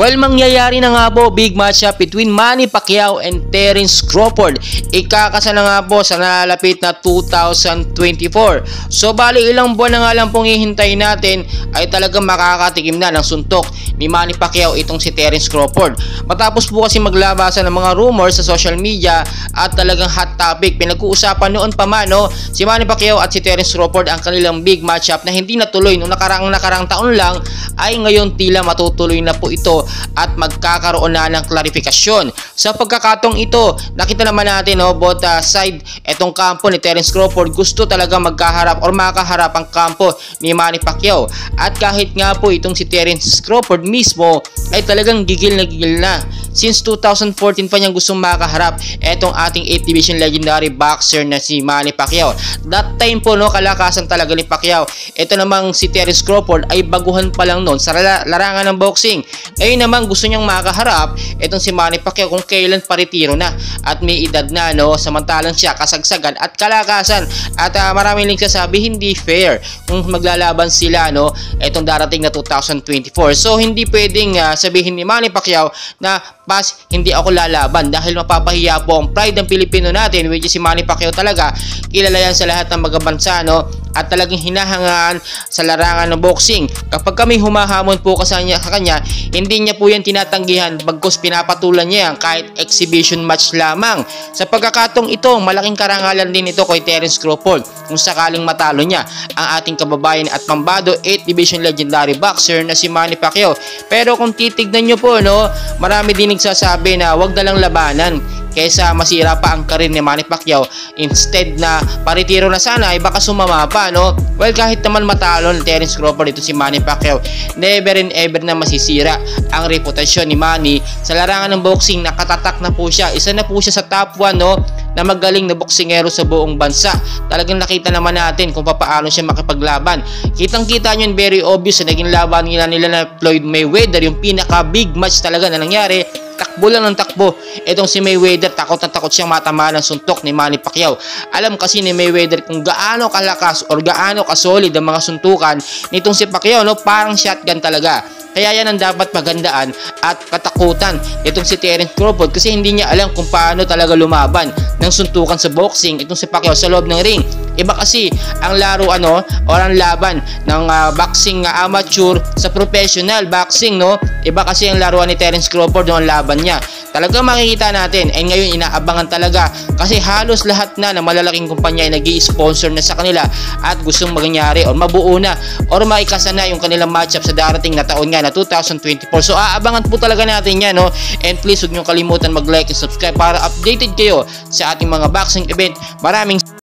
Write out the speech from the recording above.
Well, mangyayari na nga po big matchup between Manny Pacquiao and Terence Crawford. Ikakasa na nga po sa nalalapit na 2024. So bali ilang buwan na nga lang pong hihintayin natin ay talagang makakatikim na ng suntok ni Manny Pacquiao itong si Terence Crawford. Matapos po kasi maglabasan ng mga rumors sa social media at talagang hot topic, pinag-uusapan noon pa man si Manny Pacquiao at si Terence Crawford ang kanilang big matchup na hindi natuloy noong nakarang taon lang, ay ngayon tila matutuloy na po ito at magkakaroon na ng klarifikasyon. Sa pagkakatong ito, nakita naman natin both side etong kampo ni Terence Crawford gusto talaga magkaharap or makaharap ang kampo ni Manny Pacquiao. At kahit nga po itong si Terence Crawford mismo ay talagang gigil na since 2014 pa niyang gustong makaharap etong ating 8th division legendary boxer na si Manny Pacquiao. That time po kalakasan talaga ni Pacquiao. Ito namang si Terence Crawford ay baguhan pa lang noon sa larangan ng boxing. Ngayon naman gusto niyang makaharap etong si Manny Pacquiao kung kailan paritiro na at may edad na samantalang siya kasagsagan at kalakasan. At maraming nagsasabi hindi fair kung maglalaban sila etong darating na 2024. So hindi pwedeng sabihin ni Manny Pacquiao na hindi ako lalaban dahil mapapahiya po ang pride ng Pilipino natin, which is si Manny Pacquiao. Talaga kilala yan sa lahat ng mga bansa at talagang hinahangaan sa larangan ng boxing. Kapag kami humahamon po sa kanya, hindi niya po yan tinatanggihan, bagkus pinapatulan niya yan kahit exhibition match lamang. Sa pagkakatong ito, malaking karangalan din ito kay Terence Crawford kung sakaling matalo niya ang ating kababayan at pambado 8th division legendary boxer na si Manny Pacquiao. Pero kung titignan nyo po, marami din nagsasabi na wag na lang labanan kaysa masira pa ang karir ni Manny Pacquiao. Instead na paritiro na sana ay baka sumama pa. Well, kahit naman matalo ni Terence Crawford ito si Manny Pacquiao, never and ever na masisira ang reputasyon ni Manny sa larangan ng boxing. Nakatatak na po siya, isa na po siya sa top 1 na magaling na boksingero sa buong bansa. Talagang nakita naman natin kung paano siya makipaglaban. Kitang-kita nyo, very obvious na naging laban nila na Floyd Mayweather, yung pinaka big match talaga na nangyari. Takbo lang ng takbo itong si Mayweather, takot na takot siyang matamaan ng suntok ni Manny Pacquiao. Alam kasi ni Mayweather kung gaano kalakas or gaano kasolid ang mga suntukan nitong si Pacquiao, parang shotgun talaga. Kaya yan ang dapat magandaan at katakutan itong si Terence Crawford, kasi hindi niya alam kung paano talaga lumaban ng suntukan sa boxing itong si Pacquiao sa loob ng ring. Iba kasi ang laro or ang laban ng boxing amateur sa professional boxing, Iba kasi ang laruan ni Terence Crawford ang laban niya. Talaga makikita natin, and ngayon inaabangan talaga kasi halos lahat na ng malalaking kumpanya ay nag-i-sponsor na sa kanila at gustong mangyari or mabuo na or maikasa na yung kanilang matchup sa darating na taon nga na 2024. So aabangan po talaga natin yan, and please huwag nyo kalimutan mag-like and subscribe para updated kayo sa ating mga boxing event. Maraming